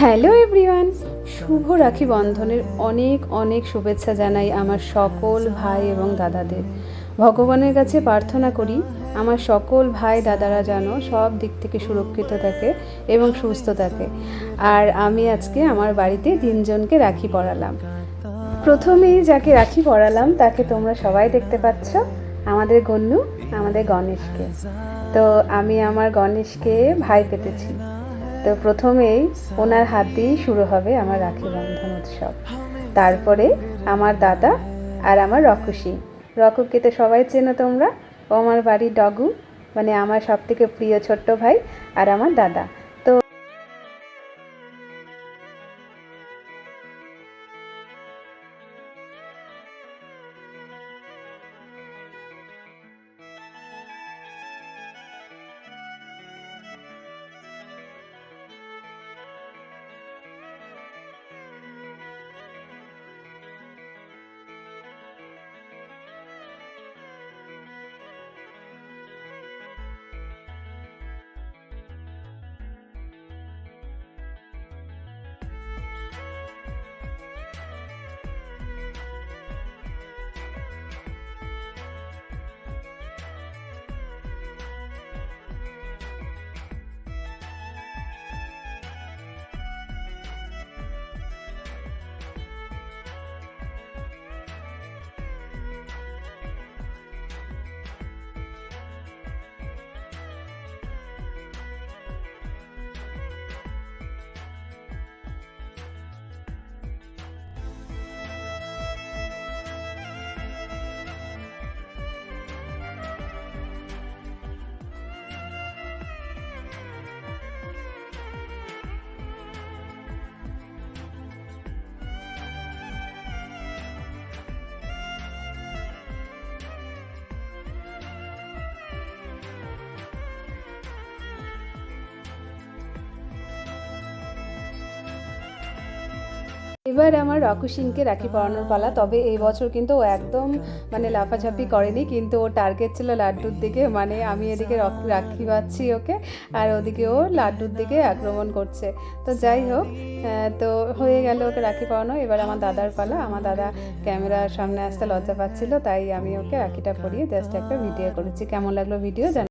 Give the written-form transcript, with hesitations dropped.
Hello everyone, শুভ রাখি বন্ধনের অনেক অনেক শুভেচ্ছা জানাই আমার সকল ভাই এবং দাদাদের। ভগবানের কাছে প্রার্থনা করি আমার সকল ভাই দাদারা যেন সব দিক থেকে সুরক্ষিত থাকে এবং সুস্থ থাকে। আর আমি আজকে আমার বাড়িতে 3 জনকে রাখি পরালাম। প্রথমেই যাকে রাখি পরালাম তাকে তোমরা সবাই দেখতে পাচ্ছ, আমাদের গন্নু, আমাদের গণেশকে। তো আমি আমার গণেশকে ভাই পেতেছি। তো প্রথমেই ওনার হাত দিয়েই শুরু হবে আমার রাখি বন্ধন উৎসব। তারপরে আমার দাদা আর আমার রকুশি। রকুকে তো সবাই চেনো তোমরা, ও আমার বাড়ির ডগু, মানে আমার সবথেকে প্রিয় ছোট্ট ভাই, আর আমার দাদা। তো এবার আমার রকুশিনকে রাখি পরানোর পালা। তবে এই বছর কিন্তু ও একদম মানে লাফাঝাপি করেনি, কিন্তু ও টার্গেট ছিল লাড্ডুর দিকে। মানে আমি এদিকে রাখি বাঁধছি ওকে, আর ওদিকে ও লাড্ডুর দিকে আক্রমণ করছে। তো যাই হোক, তো হয়ে গেল ওকে রাখি পরানো। এবার আমার দাদার পালা। আমার দাদা ক্যামেরার সামনে আসতে লজ্জা পাচ্ছিল, তাই আমি ওকে রাখিটা পরিয়ে জাস্ট একটা ভিডিও করেছি। কেমন লাগলো ভিডিও জান।